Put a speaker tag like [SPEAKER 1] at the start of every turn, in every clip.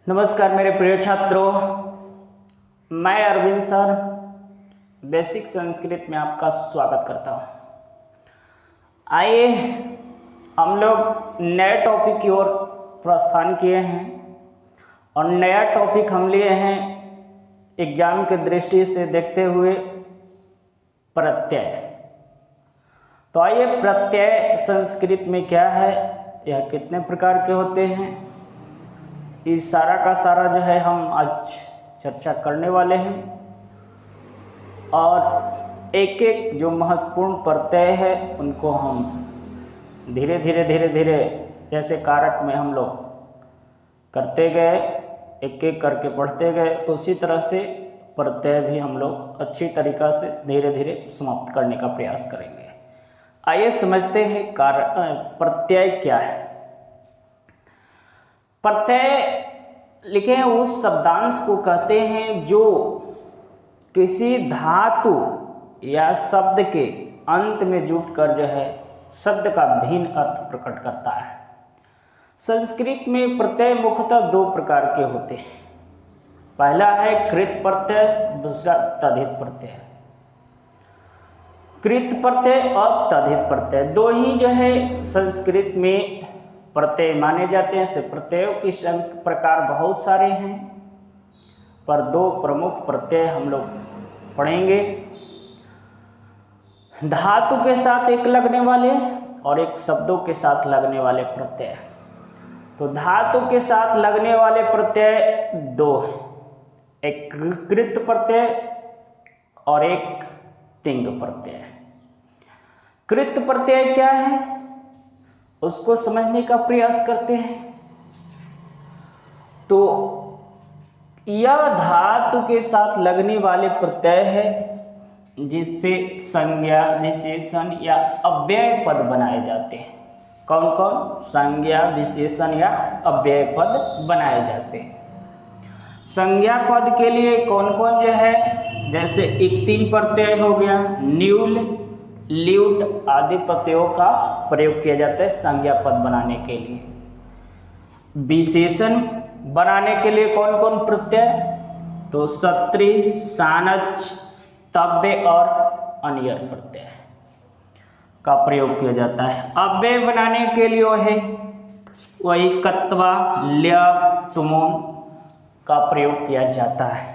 [SPEAKER 1] नमस्कार मेरे प्रिय छात्रों, मैं अरविंद सर बेसिक संस्कृत में आपका स्वागत करता हूँ। आइए हम लोग नए टॉपिक की ओर प्रस्थान किए हैं और नया टॉपिक हम लिए हैं एग्जाम की दृष्टि से देखते हुए प्रत्यय। तो आइए प्रत्यय संस्कृत में क्या है, यह कितने प्रकार के होते हैं, इस सारा का सारा जो है हम आज चर्चा करने वाले हैं। और एक एक जो महत्वपूर्ण प्रत्यय है उनको हम धीरे धीरे जैसे कारक में हम लोग करते गए, एक एक करके पढ़ते गए, उसी तरह से प्रत्यय भी हम लोग अच्छी तरीक़ा से धीरे धीरे समाप्त करने का प्रयास करेंगे। आइए समझते हैं प्रत्यय क्या है। प्रत्यय लिखे हैं उस शब्दांश को कहते हैं जो किसी धातु या शब्द के अंत में जुटकर जो है शब्द का भिन्न अर्थ प्रकट करता है। संस्कृत में प्रत्यय मुख्यतः दो प्रकार के होते हैं। पहला है कृत प्रत्यय, दूसरा तद्धित प्रत्यय। कृत प्रत्यय और तद्धित प्रत्यय दो ही जो है संस्कृत में प्रत्यय माने जाते हैं। से प्रत्ययों की प्रकार बहुत सारे हैं, पर दो प्रमुख प्रत्यय हम लोग पढ़ेंगे। धातु के साथ एक लगने वाले और एक शब्दों के साथ लगने वाले प्रत्यय। तो धातु के साथ लगने वाले प्रत्यय दो हैं, एक कृत प्रत्यय और एक तिंग प्रत्यय। कृत प्रत्यय क्या है उसको समझने का प्रयास करते हैं। तो यह धातु के साथ लगने वाले प्रत्यय है जिससे संज्ञा, विशेषण या अव्यय पद बनाए जाते हैं। कौन कौन? संज्ञा, विशेषण या अव्यय पद बनाए जाते हैं। संज्ञा पद के लिए कौन कौन जो है, जैसे एक तीन प्रत्यय हो गया, न्यूल, ल्यूट आदि प्रत्ययों का प्रयोग किया जाता है संज्ञा पद बनाने के लिए। विशेषण बनाने के लिए कौन कौन प्रत्यय? तो सत्री, सानच, तव्य और अनियर प्रत्यय का प्रयोग किया जाता है। अव्यय बनाने के लिए है वही कत्वा, ल्यप, तुमुन का प्रयोग किया जाता है।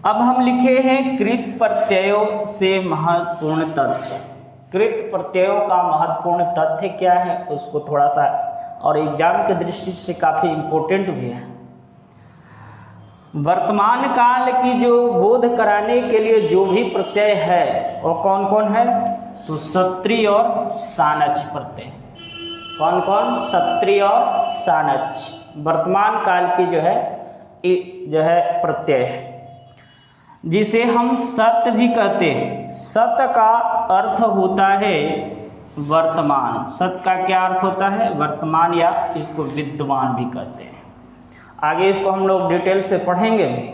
[SPEAKER 1] अब हम लिखे हैं कृत प्रत्ययों से महत्वपूर्ण तथ्य। कृत प्रत्ययों का महत्वपूर्ण तथ्य क्या है उसको थोड़ा सा, और एग्जाम की दृष्टि से काफ़ी इम्पोर्टेंट भी है। वर्तमान काल की जो बोध कराने के लिए जो भी प्रत्यय है वो कौन कौन है? तो सत्री और सानच प्रत्यय। कौन कौन? सत्री और सानच वर्तमान काल की जो है प्रत्यय है, जिसे हम सत भी कहते हैं। सत का अर्थ होता है वर्तमान। सत का क्या अर्थ होता है? वर्तमान, या इसको विद्यमान भी कहते हैं। आगे इसको हम लोग डिटेल से पढ़ेंगे भी।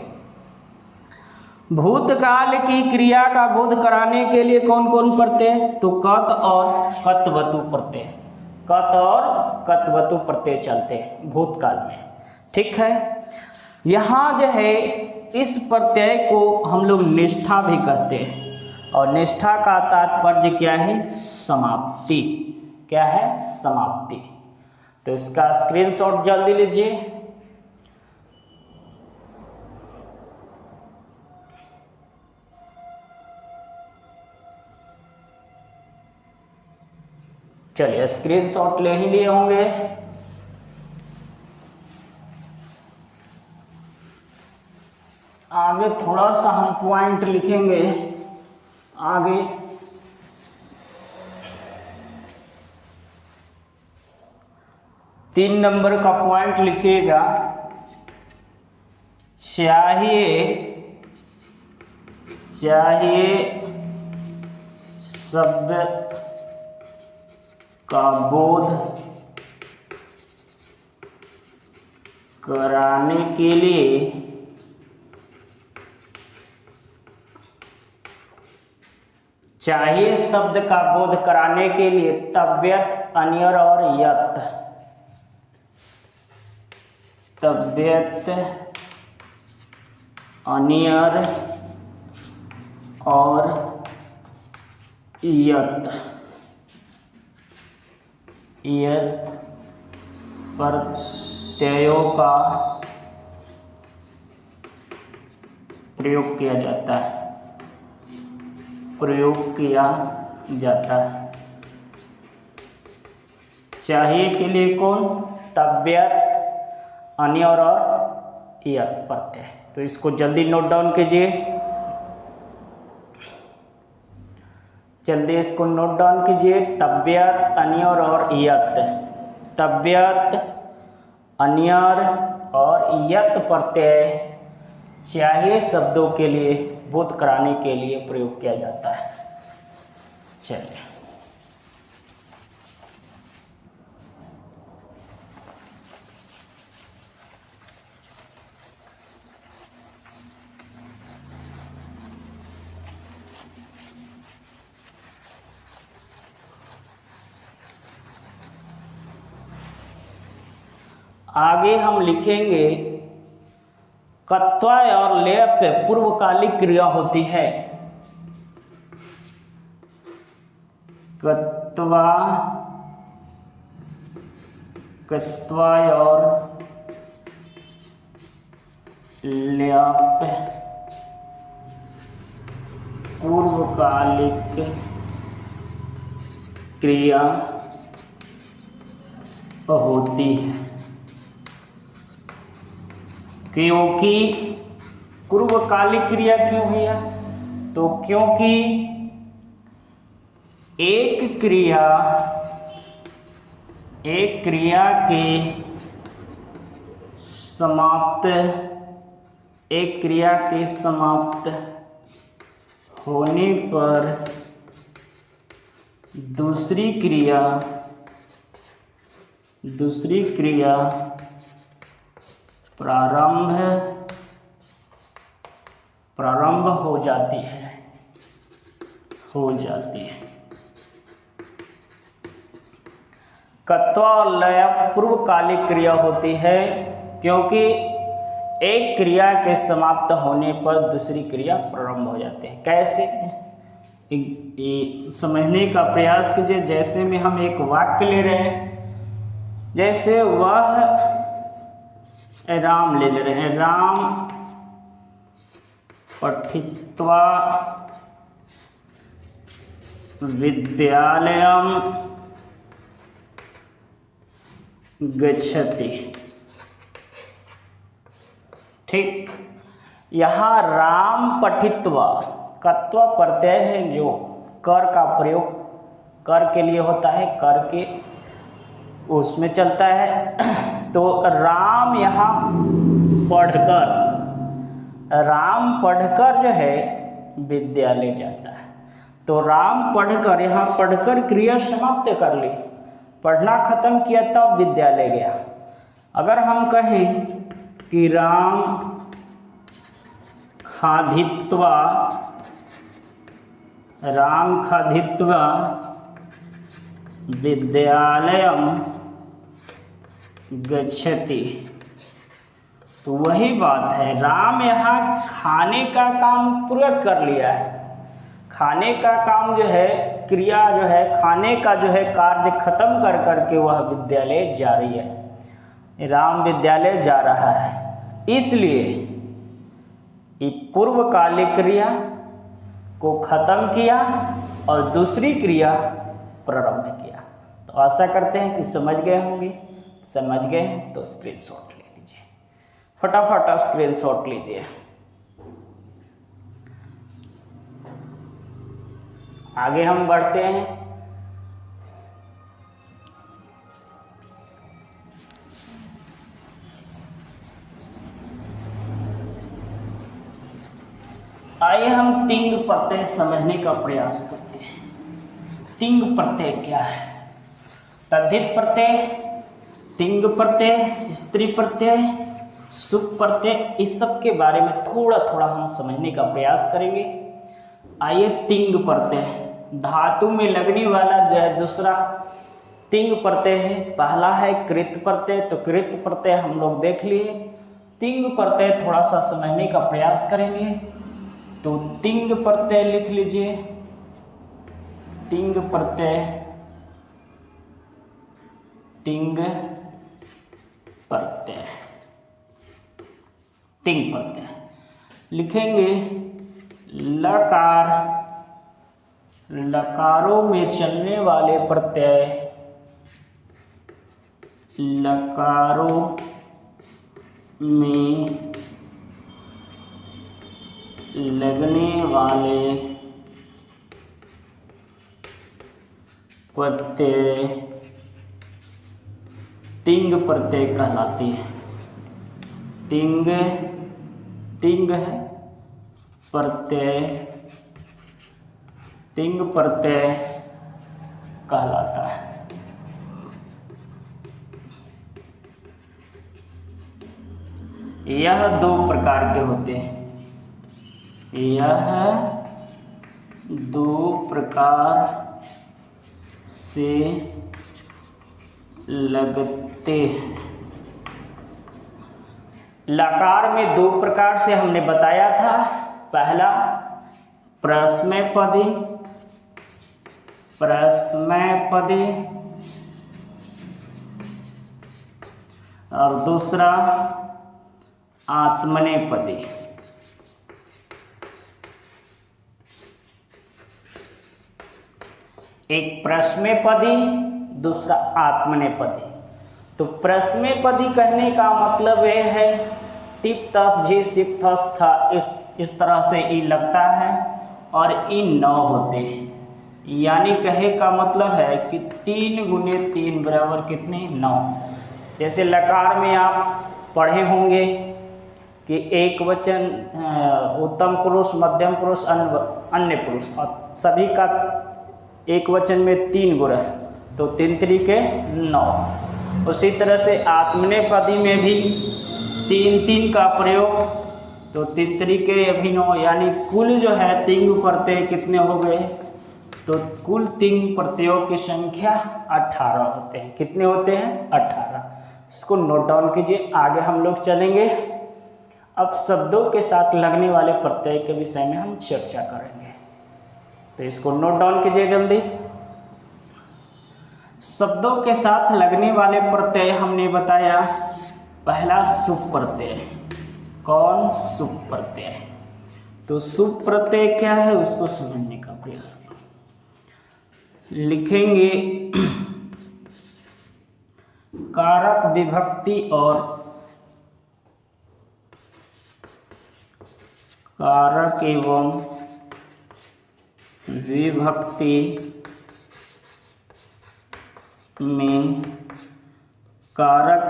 [SPEAKER 1] भूतकाल की क्रिया का बोध कराने के लिए कौन कौन प्रत्यय? तो कत और कत्वतु प्रत्यय। कत और कत्वतु प्रत्यय चलते हैं भूतकाल में, ठीक है। यहाँ जो है इस प्रत्यय को हम लोग निष्ठा भी कहते हैं, और निष्ठा का तात्पर्य क्या है? समाप्ति। क्या है? समाप्ति। तो इसका स्क्रीनशॉट जल्दी लीजिए। चलिए स्क्रीनशॉट ले ही लिए होंगे। आगे थोड़ा सा हम पॉइंट लिखेंगे। आगे 3 नंबर का पॉइंट लिखिएगा। चाहिए शब्द का बोध कराने के लिए चाहिए शब्द का बोध कराने के लिए तव्यत, अनियर और यत तबियत, अनियर और यत प्रत्ययों का प्रयोग किया जाता है। चाहिए के लिए कौन? तबियत, अनियर और यत प्रत्यय। तो इसको जल्दी नोट डाउन कीजिए, जल्दी इसको नोट डाउन कीजिए। तबियत, अनियर और यत। तबियत, अनियर और यत प्रत्यय चाहिए शब्दों के लिए बोध कराने के लिए प्रयोग किया जाता है। चलिए, आगे हम लिखेंगे कत्वा और लेप पे पूर्वकालिक क्रिया होती है। कत्वा और लेप पूर्वकालिक क्रिया होती है। क्योंकि पूर्वकालिक क्रिया क्यों भैया? तो क्योंकि एक क्रिया के समाप्त होने पर दूसरी क्रिया प्रारंभ हो जाती है। कत्वा और लय पूर्वकालिक क्रिया होती है क्योंकि एक क्रिया के समाप्त होने पर दूसरी क्रिया प्रारंभ हो जाती है। कैसे? समझने का प्रयास कीजिए। जैसे में हम एक वाक्य ले रहे हैं, जैसे वह राम ले रहे हैं। राम पठित्वा विद्यालयम गच्छति। ठीक, यहाँ राम पठित्वा कत्वा प्रत्यय है जो कर का प्रयोग कर के लिए होता है, कर के उसमें चलता है। तो राम यहाँ पढ़कर जो है विद्यालय जाता है। तो राम पढ़कर, यहाँ पढ़कर क्रिया समाप्त कर ली, पढ़ना खत्म किया तब विद्यालय गया। अगर हम कहें कि राम खादित्वा विद्यालयम गच्छति, तो वही बात है। राम यहाँ खाने का काम पूरा कर लिया है। खाने का काम जो है, क्रिया जो है, खाने का जो है कार्य खत्म कर करके वह विद्यालय जा रही है। राम विद्यालय जा रहा है, इसलिए ये पूर्वकालिक क्रिया को खत्म किया और दूसरी क्रिया प्रारंभ किया। तो आशा करते हैं कि समझ गए होंगे। समझ गए हैं तो स्क्रीनशॉट ले लीजिए, फटाफट स्क्रीनशॉट लीजिए। आगे हम बढ़ते हैं। आइए हम तिंग प्रत्यय समझने का प्रयास करते हैं। तिंग प्रत्यय क्या है? तद्धित प्रत्यय, तिंग प्रत्यय, स्त्री प्रत्यय, सुप प्रत्यय, इस सब के बारे में थोड़ा थोड़ा हम समझने का प्रयास करेंगे। आइए तिंग प्रत्यय, धातु में लगने वाला जो है दूसरा तिंग प्रत्यय है। पहला है कृत प्रत्यय, तो कृत प्रत्यय हम लोग देख लिए। तिंग प्रत्यय थोड़ा सा समझने का प्रयास करेंगे। तो तिंग प्रत्यय लिख लीजिए, तिंग प्रत्यय, तिंग प्रत्यय, तिंग प्रत्यय लिखेंगे। लकार, लकारों में चलने वाले प्रत्यय, लकारों में लगने वाले प्रत्यय तिंग प्रत्यय कहलाती है। तिंग, तिंग है प्रत्यय, तिंग प्रत्यय कहलाता है। यह दो प्रकार के होते हैं, यह दो प्रकार से लगते हैं। लकार में दो प्रकार से हमने बताया था। पहला प्रश्मयपदी, प्रश्मयपदी, और दूसरा आत्मनेपदी। एक प्रश्मयपदी, दूसरा आत्मनेपदी। तो प्रश्मयपदी कहने का मतलब यह है टिप तस जे सिप थस था, इस तरह से ई लगता है और इन 9 होते हैं। यानी कहे का मतलब है कि 3 गुने 3 बराबर कितने, 9। जैसे लकार में आप पढ़े होंगे कि एक वचन उत्तम पुरुष, मध्यम पुरुष, अन्य पुरुष, और सभी का एक वचन में 3 गुण है, तो 3 त्रिके 9। उसी तरह से आत्मनेपदी में भी 3 का प्रयोग, तो 3 त्रिके अभिनव, यानी कुल जो है तिंग प्रत्यय कितने हो गए, तो कुल तिंग प्रत्ययों की संख्या 18 होते हैं। कितने होते हैं, 18। इसको नोट डाउन कीजिए, आगे हम लोग चलेंगे। अब शब्दों के साथ लगने वाले प्रत्यय के विषय में हम चर्चा करेंगे, तो इसको नोट डाउन कीजिए जल्दी। शब्दों के साथ लगने वाले प्रत्यय हमने बताया, पहला सुप प्रत्यय। कौन, सुप प्रत्यय। तो सुप प्रत्यय क्या है उसको समझने का प्रयास लिखेंगे। कारक विभक्ति और कारक एवं विभक्ति में, कारक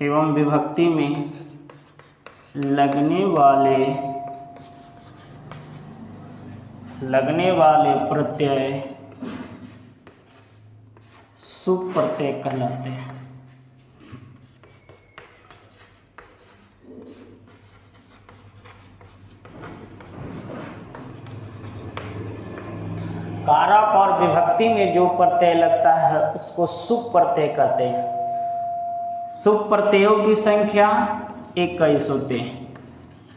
[SPEAKER 1] एवं विभक्ति में लगने वाले प्रत्यय सुप प्रत्यय कहलाते हैं। कारक और विभक्ति में जो प्रत्यय लगता है उसको सुप प्रत्यय कहते हैं। सुप प्रत्ययों की संख्या 21 होते हैं।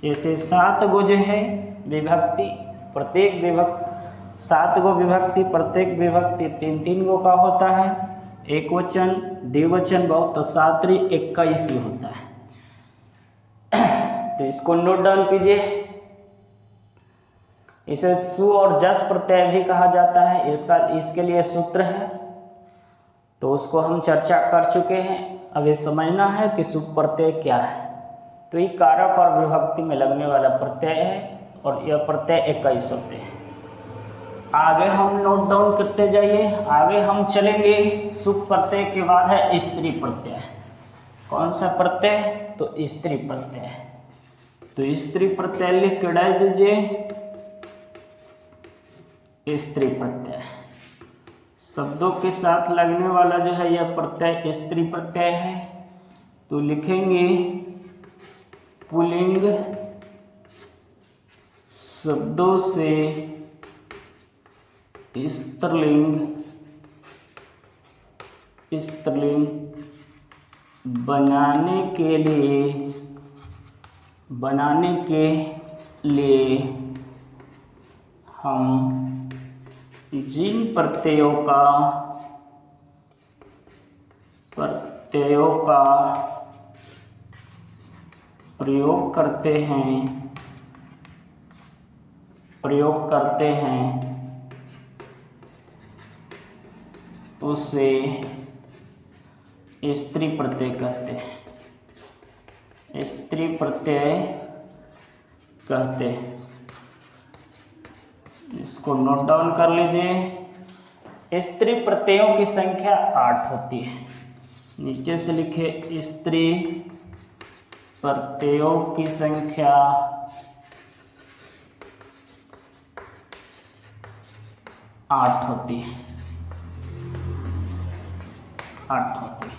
[SPEAKER 1] जैसे 7 गो जो है विभक्ति, प्रत्येक विभक्ति 7 गो विभक्ति, प्रत्येक विभक्ति 3-3 गो का होता है। एक वचन, द्विवचन, बहुत, तो 7 21 ही होता है। तो इसको नोट डाउन कीजिए। इसे सु और जस प्रत्यय भी कहा जाता है, इसके लिए सूत्र है, तो उसको हम चर्चा कर चुके हैं। अब ये समझना है कि सुप प्रत्यय क्या है। तो ये कारक और विभक्ति में लगने वाला प्रत्यय है और यह प्रत्यय 21 होते हैं। आगे हम नोट डाउन करते जाइए, आगे हम चलेंगे। सुप प्रत्यय के बाद है स्त्री प्रत्यय। कौन सा प्रत्यय, तो स्त्री प्रत्यय। तो स्त्री प्रत्यय लिख के डाल दीजिए, स्त्री प्रत्यय। शब्दों के साथ लगने वाला जो है यह प्रत्यय स्त्री प्रत्यय है। तो लिखेंगे पुल्लिंग शब्दों से स्त्रीलिंग स्त्रीलिंग बनाने के लिए हम जिन प्रत्ययों का प्रयोग करते हैं उसे स्त्री प्रत्यय कहते हैं। स्त्री प्रत्यय कहते हैं। इसको नोट डाउन कर लीजिए। स्त्री प्रत्ययों की संख्या 8 होती है। नीचे से लिखे स्त्री प्रत्ययों की संख्या 8 होती है। 8 होती है।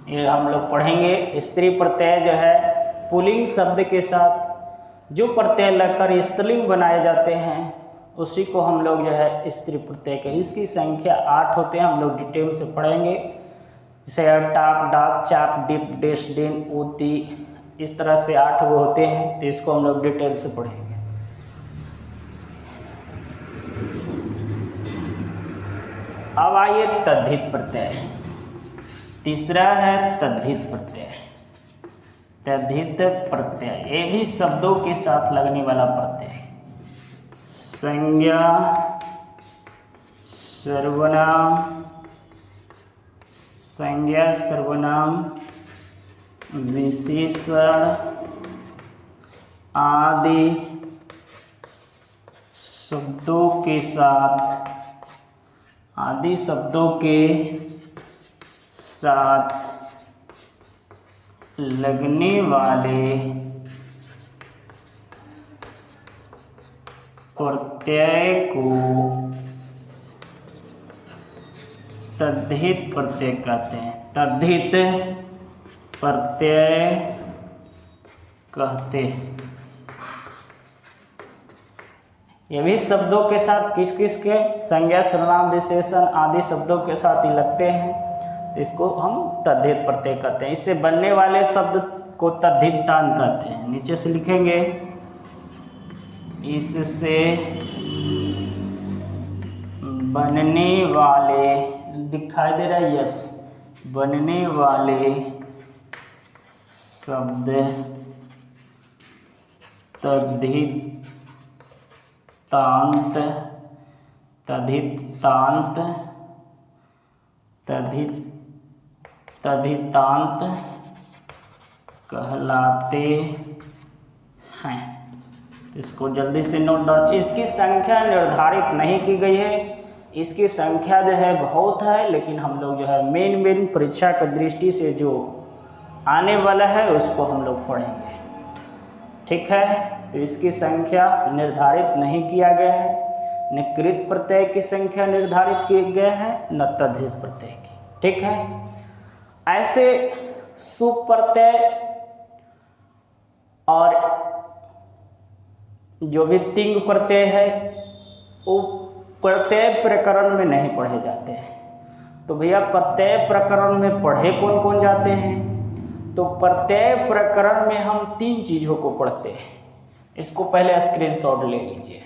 [SPEAKER 1] ये हम लोग पढ़ेंगे। स्त्री प्रत्यय जो है पुल्लिंग शब्द के साथ जो प्रत्यय लगकर स्त्रीलिंग बनाए जाते हैं उसी को हम लोग जो है स्त्री प्रत्यय कहते हैं। इसकी संख्या 8 होते हैं। हम लोग डिटेल से पढ़ेंगे। जैसे टाप, डाक, चाप, डिप, डेश, डिन, ऊती, इस तरह से 8 वो होते हैं। तो इसको हम लोग डिटेल से पढ़ेंगे। अब आइए तद्धित प्रत्यय। तीसरा है तद्धित प्रत्यय। तद्धित प्रत्यय ये भी शब्दों के साथ लगने वाला प्रत्यय। संज्ञा, सर्वनाम, विशेषण आदि शब्दों के साथ लगने वाले प्रत्यय को तद्धित प्रत्यय कहते हैं। तद्धित प्रत्यय कहते हैं। ये भी शब्दों के साथ किस के संज्ञा, सर्वनाम, विशेषण आदि शब्दों के साथ ही लगते हैं। तो इसको हम तद्धित प्रत्यय कहते हैं। इससे बनने वाले शब्द को तद्धितांत कहते हैं। नीचे से लिखेंगे इससे बनने वाले, दिखाई दे रहा है यस, बनने वाले शब्द तद्धितांत कहलाते हैं। इसको जल्दी से नोट डाउन। इसकी संख्या निर्धारित नहीं की गई है। इसकी संख्या जो है बहुत है, लेकिन हम लोग जो है मेन परीक्षा की दृष्टि से जो आने वाला है उसको हम लोग पढ़ेंगे। ठीक है। तो इसकी संख्या निर्धारित नहीं किया गया है। न कृत प्रत्यय की संख्या निर्धारित की गई है, न तद्धित प्रत्यय की। ठीक है। ऐसे सुप प्रत्यय और जो भी तिंग प्रत्यय है वो प्रत्यय प्रकरण में नहीं पढ़े जाते हैं। तो भैया प्रत्यय प्रकरण में पढ़े कौन कौन जाते हैं? तो प्रत्यय प्रकरण में हम 3 चीज़ों को पढ़ते हैं। इसको पहले स्क्रीनशॉट ले लीजिए।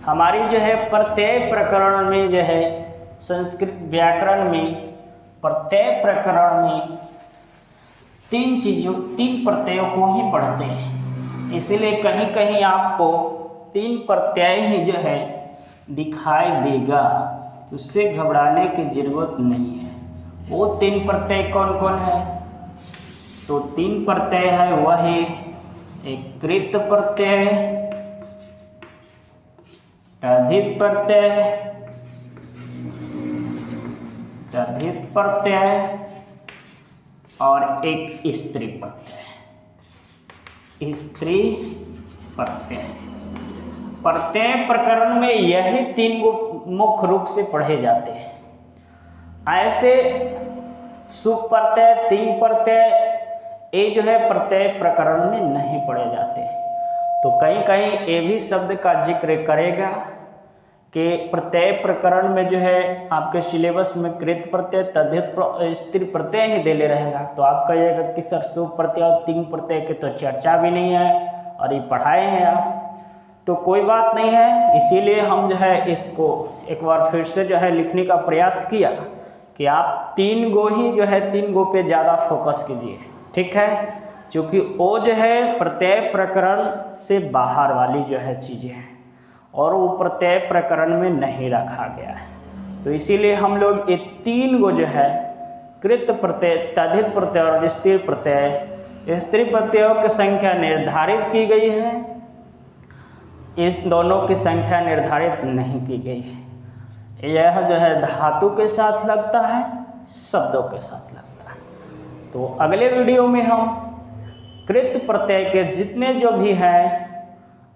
[SPEAKER 1] हमारी जो है प्रत्यय प्रकरण में जो है संस्कृत व्याकरण में प्रत्यय प्रकरण में 3 प्रत्ययों को ही पढ़ते हैं। इसीलिए कहीं कहीं आपको 3 प्रत्यय ही जो है दिखाई देगा, उससे घबराने की जरूरत नहीं है। वो 3 प्रत्यय कौन कौन है? तो 3 प्रत्यय है वह है एक कृत प्रत्यय, तद्धित प्रत्यय और एक स्त्री प्रत्यय। स्त्री प्रत्यय प्रत्यय प्रकरण में यही 3 मुख्य रूप से पढ़े जाते हैं। ऐसे सुप प्रत्यय, तिंग प्रत्यय ये जो है प्रत्यय प्रकरण में नहीं पढ़े जाते। तो कहीं कहीं ये भी शब्द का जिक्र करेगा, कि प्रत्यय प्रकरण में जो है आपके सिलेबस में कृत प्रत्यय तद्धित स्त्री प्रत्यय ही दे ले रहेगा। तो आप कहिएगा कि सर शुभ प्रत्यय और तिंग प्रत्यय की तो चर्चा भी नहीं है और ये पढ़ाए हैं आप, तो कोई बात नहीं है। इसीलिए हम जो है इसको एक बार फिर से जो है लिखने का प्रयास किया कि आप 3 गो ही जो है 3 गो पे ज़्यादा फोकस कीजिए, ठीक है, क्योंकि वो जो है प्रत्यय प्रकरण से बाहर वाली जो है चीज़ें हैं और वो प्रत्यय प्रकरण में नहीं रखा गया है। तो इसीलिए हम लोग ये 3 गो जो है कृत प्रत्यय तद्धित प्रत्यय और स्त्री प्रत्यय, स्त्री प्रत्ययों की संख्या निर्धारित की गई है, इस दोनों की संख्या निर्धारित नहीं की गई है। यह जो है धातु के साथ लगता है, शब्दों के साथ लगता है। तो अगले वीडियो में हम कृत प्रत्यय के जितने जो भी हैं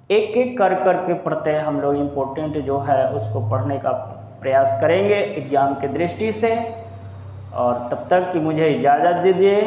[SPEAKER 1] एक एक कर के प्रत्यय हम लोग इम्पोर्टेंट जो है उसको पढ़ने का प्रयास करेंगे एग्जाम के दृष्टि से। और तब तक कि मुझे इजाज़त दीजिए।